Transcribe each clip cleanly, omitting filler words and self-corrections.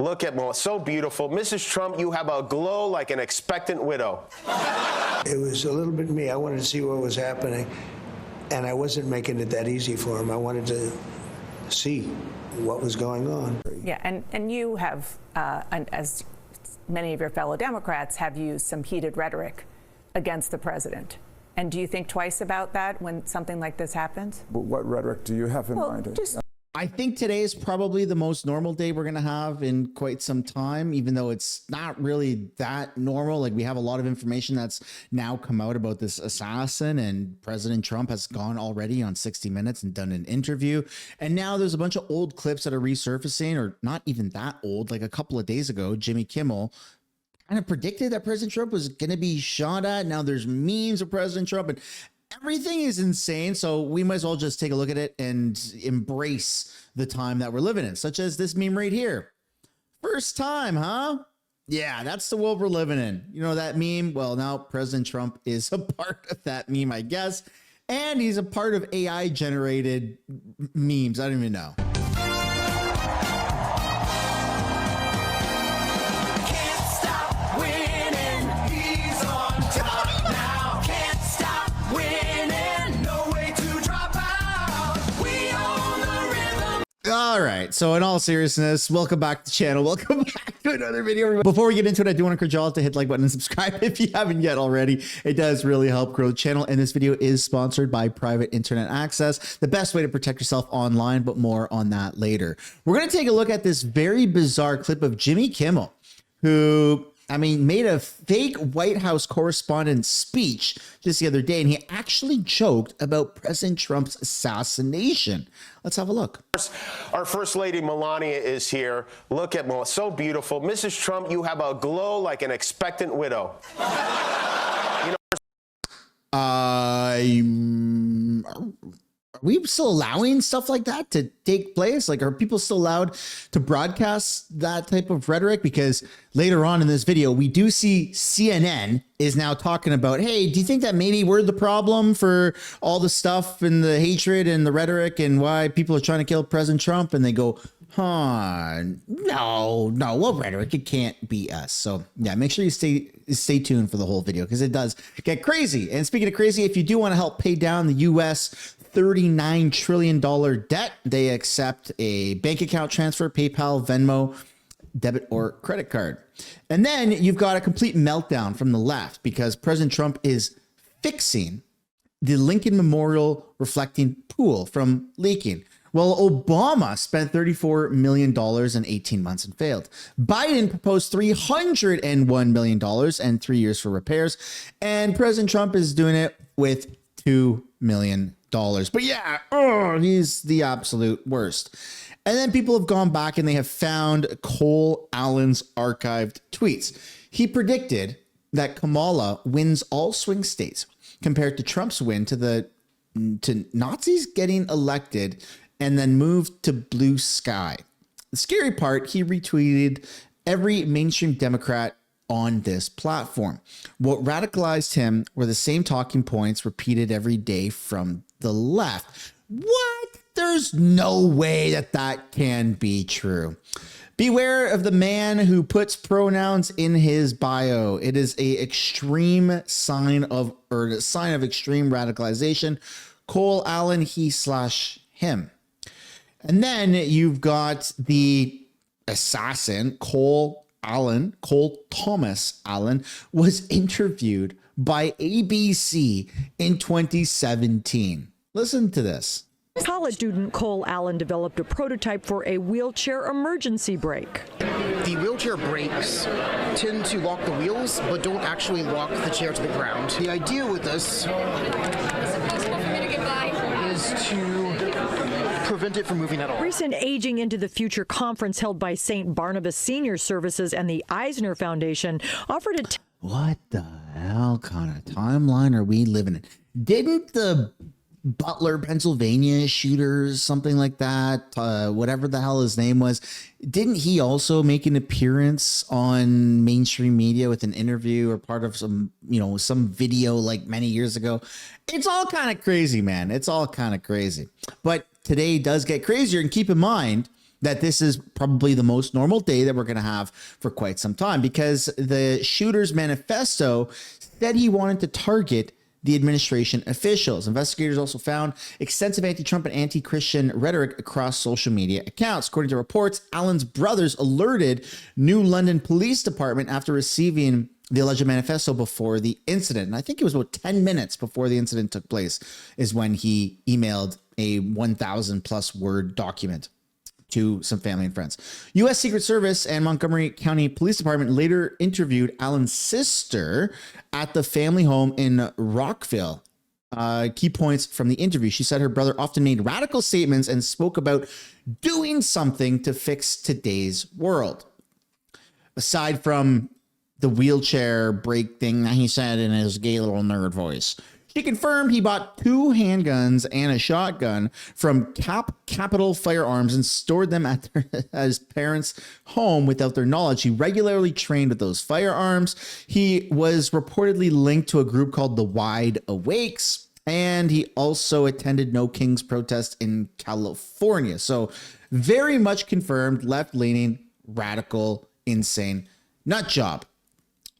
Look at Melania, so beautiful. Mrs. Trump, you have a glow like an expectant widow. It was a little bit me. I wanted to see what was happening, and I wasn't making it that easy for him. I wanted to see what was going on. Yeah, and you have, as many of your fellow Democrats, have used some heated rhetoric against the president. And do you think twice about that when something like this happens? What rhetoric do you have in mind? I think today is probably the most normal day we're going to have in quite some time, even though it's not really that normal. Like, we have a lot of information that's now come out about this assassin, and President Trump has gone already on 60 Minutes and done an interview. And now there's a bunch of old clips that are resurfacing, or not even that old. Like a couple of days ago, Jimmy Kimmel kind of predicted that President Trump was going to be shot at. Now there's memes of President Trump, and everything is insane. So we might as well just take a look at it and embrace the time that we're living in, such as this meme right here. First time, huh? Yeah, that's the world we're living in. You know that meme? Well, now President Trump is a part of that meme, I guess. And he's a part of AI generated memes. I don't even know. All right, so in all seriousness, welcome back to the channel. Welcome back to another video. Before we get into it, I do want to encourage y'all to hit the like button and subscribe if you haven't yet already. It does really help grow the channel. And this video is sponsored by Private Internet Access, the best way to protect yourself online, but more on that later. We're going to take a look at this very bizarre clip of Jimmy Kimmel, who, I mean, made a fake White House correspondent speech just the other day, and he actually joked about President Trump's assassination. Let's have a look. Our First Lady Melania is here. Look at Melania, so beautiful. Mrs. Trump, you have a glow like an expectant widow. Are we still allowing stuff like that to take place? Like, are people still allowed to broadcast that type of rhetoric? Because later on in this video, we do see CNN is now talking about, hey, do you think that maybe we're the problem for all the stuff and the hatred and the rhetoric and why people are trying to kill President Trump? And they go, no, what rhetoric? It can't be us. So yeah, make sure you stay tuned for the whole video, because it does get crazy. And speaking of crazy, if you do want to help pay down the US $39 trillion debt, they accept a bank account transfer, PayPal, Venmo, debit or credit card. And then you've got a complete meltdown from the left, because President Trump is fixing the Lincoln Memorial reflecting pool from leaking. Well, Obama spent $34 million in 18 months and failed. Biden proposed $301 million and 3 years for repairs. And President Trump is doing it with $2 million. But yeah, he's the absolute worst. And then people have gone back and they have found Cole Allen's archived tweets. He predicted that Kamala wins all swing states, compared to Trump's win to Nazis getting elected and then moved to blue sky. The scary part, he retweeted every mainstream Democrat on this platform. What radicalized him were the same talking points repeated every day from the left. What? There's no way that can be true. Beware of the man who puts pronouns in his bio. It is a sign of extreme radicalization. Cole Allen, he/him. And then you've got the assassin, Cole Thomas Allen, was interviewed by ABC in 2017. Listen to this. College student Cole Allen developed a prototype for a wheelchair emergency brake. The wheelchair brakes tend to lock the wheels, but don't actually lock the chair to the ground. The idea with this is to prevent it from moving at all. Recent Aging into the Future conference held by St. Barnabas Senior Services and the Eisner Foundation offered a... What the hell kind of timeline are we living in? Didn't the Butler, Pennsylvania shooters, something like that, whatever the hell his name was, didn't he also make an appearance on mainstream media with an interview or part of some video like many years ago? It's all kind of crazy, man. It's all kind of crazy. But today does get crazier. And keep in mind, that this is probably the most normal day that we're going to have for quite some time, because the shooter's manifesto said he wanted to target the administration officials. Investigators also found extensive anti-Trump and anti-Christian rhetoric across social media accounts. According to reports, Allen's brothers alerted New London Police Department after receiving the alleged manifesto before the incident. And I think it was about 10 minutes before the incident took place is when he emailed a 1,000 plus word document to some family and friends. U.S. Secret Service and Montgomery County Police Department later interviewed Allen's sister at the family home in Rockville. Key points from the interview. She said her brother often made radical statements and spoke about doing something to fix today's world. Aside from the wheelchair break thing that he said in his gay little nerd voice, she confirmed he bought 2 handguns and a shotgun from Capital Firearms and stored them at his parents' home without their knowledge. He regularly trained with those firearms. He was reportedly linked to a group called the Wide Awakes, and he also attended No Kings protest in California. So very much confirmed left-leaning, radical, insane nut job.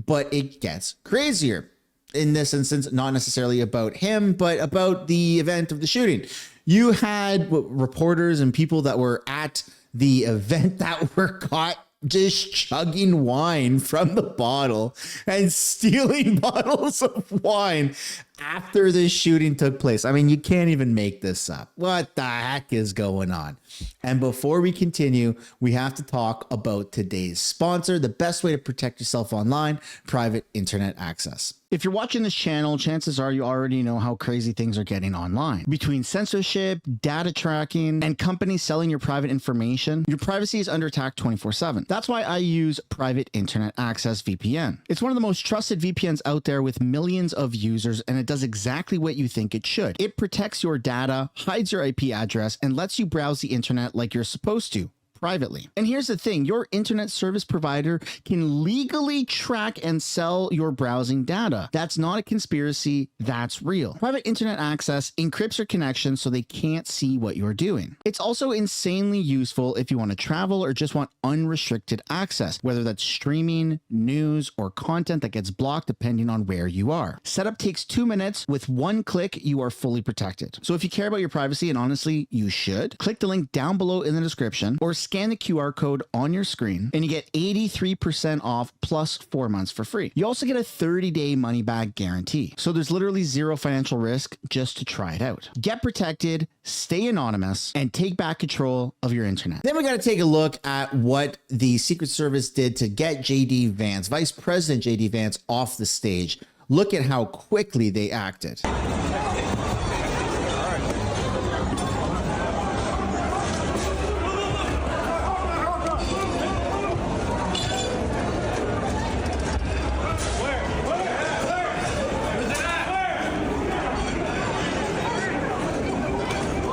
But it gets crazier. In this instance, not necessarily about him, but about the event of the shooting. You had reporters and people that were at the event that were caught just chugging wine from the bottle and stealing bottles of wine after the shooting took place. I mean, you can't even make this up. What the heck is going on? And before we continue, we have to talk about today's sponsor, the best way to protect yourself online, private internet access. If you're watching this channel, chances are you already know how crazy things are getting online. Between censorship, data tracking, and companies selling your private information, your privacy is under attack 24/7. That's why I use Private Internet Access VPN. It's one of the most trusted VPNs out there with millions of users, and it does exactly what you think it should. It protects your data, hides your IP address, and lets you browse the internet like you're supposed to, privately. And here's the thing, your internet service provider can legally track and sell your browsing data. That's not a conspiracy, that's real. Private internet access encrypts your connection so they can't see what you're doing. It's also insanely useful if you want to travel or just want unrestricted access, whether that's streaming, news, or content that gets blocked depending on where you are. Setup takes 2 minutes. With 1 click, you are fully protected. So if you care about your privacy, and honestly, you should, click the link down below in the description or scan the QR code on your screen and you get 83% off plus 4 months for free. You also get a 30-day money-back guarantee. So there's literally zero financial risk just to try it out. Get protected, stay anonymous, and take back control of your internet. Then we got to take a look at what the Secret Service did to get J.D. Vance, Vice President J.D. Vance, off the stage. Look at how quickly they acted.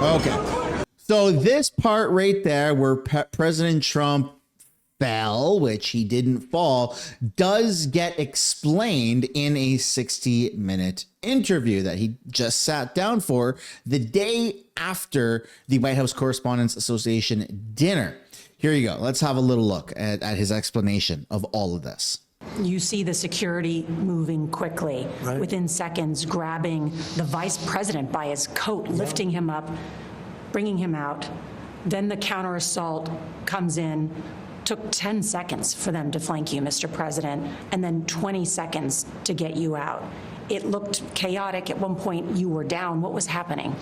Okay, so this part right there where President Trump fell, which he didn't fall, does get explained in a 60-minute interview that he just sat down for the day after the White House Correspondents Association dinner. Here you go. Let's have a little look at his explanation of all of this. You see the security moving quickly, right, within seconds, grabbing the vice president by his coat, lifting him up, bringing him out. Then the counter assault comes in. Took 10 seconds for them to flank you, Mr. President, and then 20 seconds to get you out. It looked chaotic. At one point, you were down. What was happening?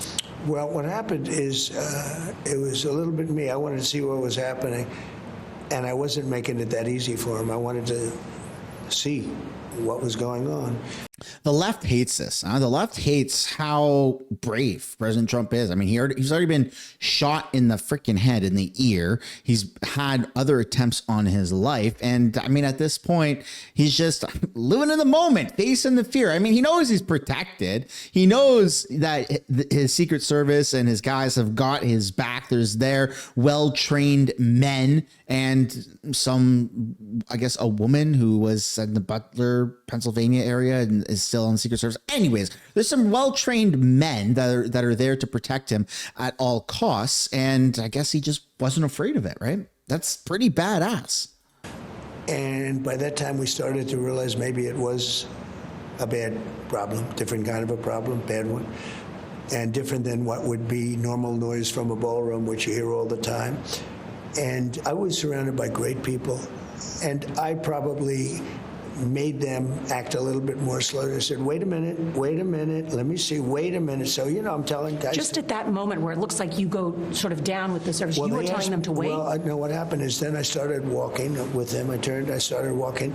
Well, what happened is it was a little bit me. I wanted to see what was happening, and I wasn't making it that easy for him. I wanted to see what was going on. The left hates this. The left hates how brave President Trump is. I mean, he's already been shot in the freaking head, in the ear. He's had other attempts on his life. And I mean, at this point, he's just living in the moment, facing the fear. I mean, he knows he's protected. He knows that his Secret Service and his guys have got his back. There's their well-trained men and some, I guess, a woman who was in the Butler, Pennsylvania area and is still on the Secret Service. Anyways, there's some well-trained men that are there to protect him at all costs. And I guess he just wasn't afraid of it, right? That's pretty badass. And by that time, we started to realize maybe it was a bad problem, different kind of a problem, bad one, and different than what would be normal noise from a ballroom, which you hear all the time. And I was surrounded by great people, and I probably made them act a little bit more slow. They said, wait a minute, let me see, wait a minute. So, you know, I'm telling guys. Just at that moment where it looks like you go sort of down with the service, you were telling them to wait? Well, I know what happened is then I started walking with them. I started walking,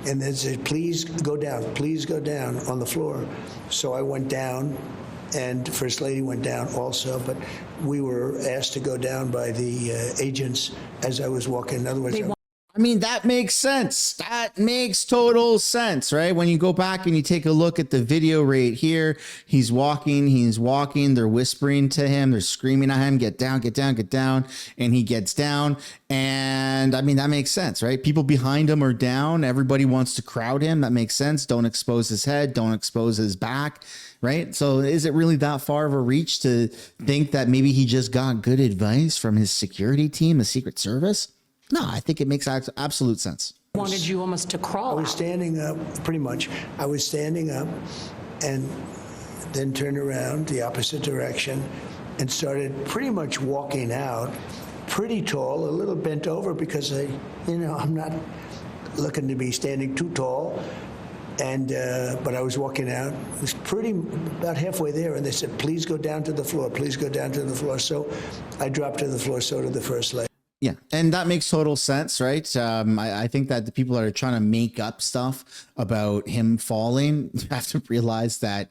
and they said, please go down on the floor. So I went down, and First Lady went down also, but we were asked to go down by the agents as I was walking. In other words, I mean, that makes sense. That makes total sense, right? When you go back and you take a look at the video right here, he's walking, they're whispering to him, they're screaming at him, get down, get down, get down, and he gets down. And I mean, that makes sense, right? People behind him are down. Everybody wants to crowd him. That makes sense. Don't expose his head, don't expose his back, right? So is it really that far of a reach to think that maybe he just got good advice from his security team, the Secret Service? No, I think it makes absolute sense. Wanted you almost to crawl. I was standing up, pretty much. I was standing up and then turned around the opposite direction and started pretty much walking out, pretty tall, a little bent over because I'm not looking to be standing too tall. And but I was walking out. It was about halfway there, and they said, please go down to the floor, please go down to the floor. So I dropped to the floor, so did the First Lady. Yeah, and that makes total sense, right? I think that the people that are trying to make up stuff about him falling have to realize that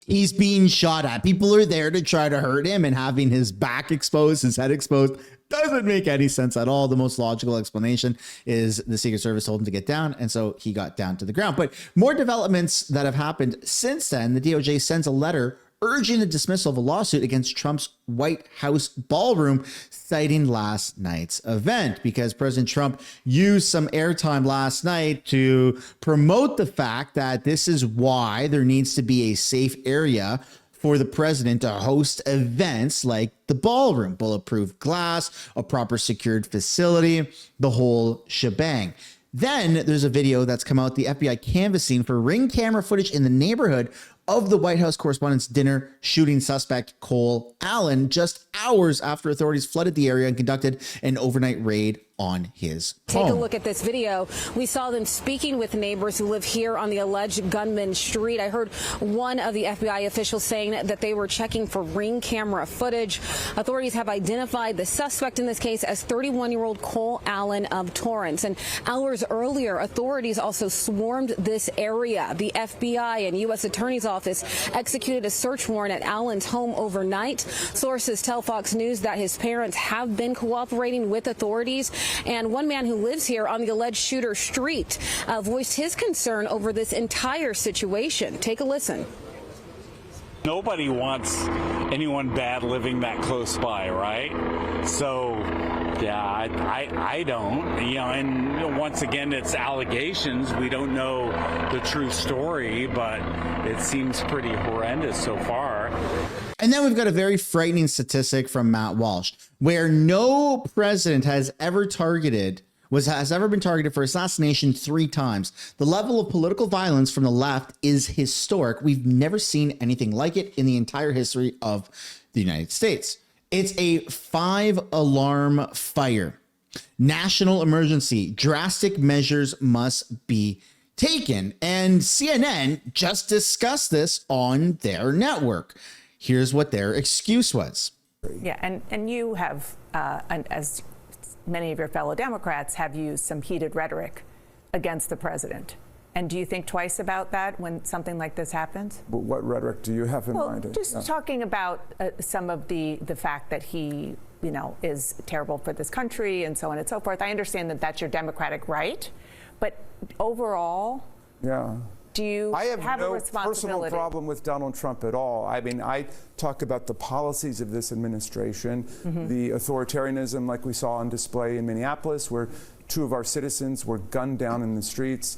he's being shot at. People are there to try to hurt him, and having his back exposed, his head exposed, doesn't make any sense at all. The most logical explanation is the Secret Service told him to get down, and so he got down to the ground. But more developments that have happened since then. The DOJ sends a letter urging the dismissal of a lawsuit against Trump's White House ballroom, citing last night's event, because President Trump used some airtime last night to promote the fact that this is why there needs to be a safe area for the president to host events like the ballroom, bulletproof glass, a proper secured facility, the whole shebang. Then there's a video that's come out, the FBI canvassing for ring camera footage in the neighborhood of the White House Correspondents' Dinner shooting suspect Cole Allen, just hours after authorities flooded the area and conducted an overnight raid on his home. Take a look at this video. We saw them speaking with neighbors who live here on the alleged gunman street. I heard one of the FBI officials saying that they were checking for ring camera footage. Authorities have identified the suspect in this case as 31-year-old Cole Allen of Torrance. And hours earlier, authorities also swarmed this area. The FBI and U.S. Attorney's Office executed a search warrant at Allen's home overnight. Sources tell Fox News that his parents have been cooperating with authorities. And one man who lives here on the alleged shooter street voiced his concern over this entire situation. Take a listen. Nobody wants anyone bad living that close by, right? So, yeah, I don't. And once again, it's allegations. We don't know the true story, but it seems pretty horrendous so far. And then we've got a very frightening statistic from Matt Walsh, where no president has ever been targeted for assassination 3 times. The level of political violence from the left is historic. We've never seen anything like it in the entire history of the United States. It's a 5-alarm fire. National emergency. Drastic measures must be taken. And CNN just discussed this on their network. Here's what their excuse was. Yeah, and you have, as many of your fellow Democrats, have used some heated rhetoric against the president. And do you think twice about that when something like this happens? But what rhetoric do you have in mind? Just talking about some of the fact that he, is terrible for this country and so on and so forth. I understand that that's your Democratic right, but overall, yeah. Do you have a responsibility? I have no personal problem with Donald Trump at all. I mean, I talk about the policies of this administration, the authoritarianism like we saw on display in Minneapolis, where 2 of our citizens were gunned down in the streets.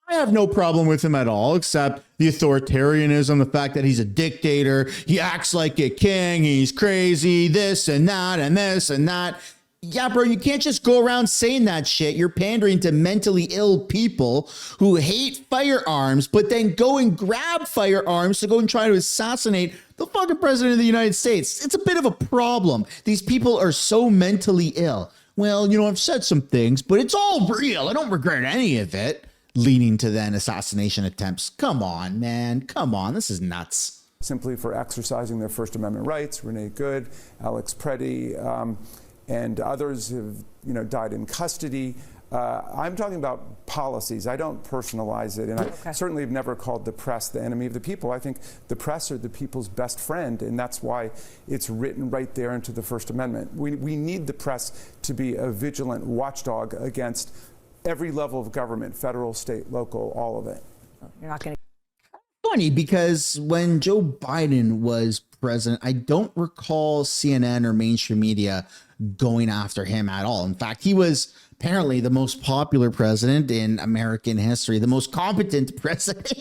I have no problem with him at all, except the authoritarianism, the fact that he's a dictator, he acts like a king, he's crazy, this and that and this and that. Yeah, bro, you can't just go around saying that shit. You're pandering to mentally ill people who hate firearms, but then go and grab firearms to go and try to assassinate the fucking president of the United States. It's a bit of a problem. These people are so mentally ill. Well, you know, I've said some things, but it's all real. I don't regret any of it. Leading to then assassination attempts. Come on, man. Come on. This is nuts. Simply for exercising their First Amendment rights. Renee Good, Alex Preddy, and others have, died in custody. I'm talking about policies. I don't personalize it, and I certainly have never called the press the enemy of the people. I think the press are the people's best friend, and that's why it's written right there into the First Amendment. We need the press to be a vigilant watchdog against every level of government, federal, state, local, all of it. You're not going to. Funny, because when Joe Biden was president, I don't recall CNN or mainstream media going after him at all. In fact, he was apparently the most popular president in American history, the most competent president.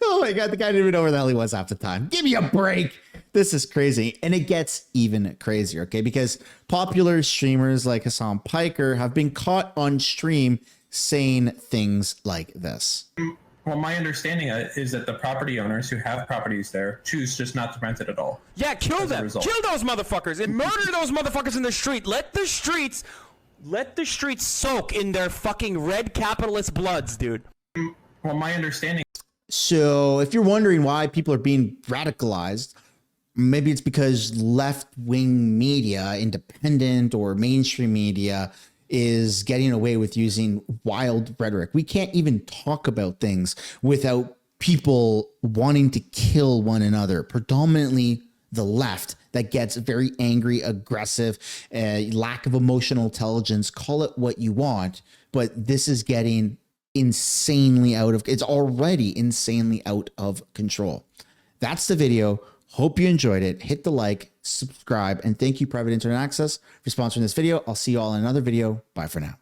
Oh my God, the guy didn't even know where the hell he was half the time. Give me a break. This is crazy. And it gets even crazier, okay? Because popular streamers like Hassan Piker have been caught on stream saying things like this. Well, my understanding is that the property owners who have properties there choose just not to rent it at all. Yeah, kill them. Kill those motherfuckers and murder those motherfuckers in the street. Let the streets soak in their fucking red capitalist bloods, dude. Well, my understanding. So if you're wondering why people are being radicalized, maybe it's because left-wing media, independent or mainstream media, is getting away with using wild rhetoric. We can't even talk about things without people wanting to kill one another, predominantly the left that gets very angry, aggressive, lack of emotional intelligence, call it what you want. But this is getting insanely it's already insanely out of control. That's the video. Hope you enjoyed it. Hit the like, subscribe, and thank you, Private Internet Access, for sponsoring this video. I'll see you all in another video. Bye for now.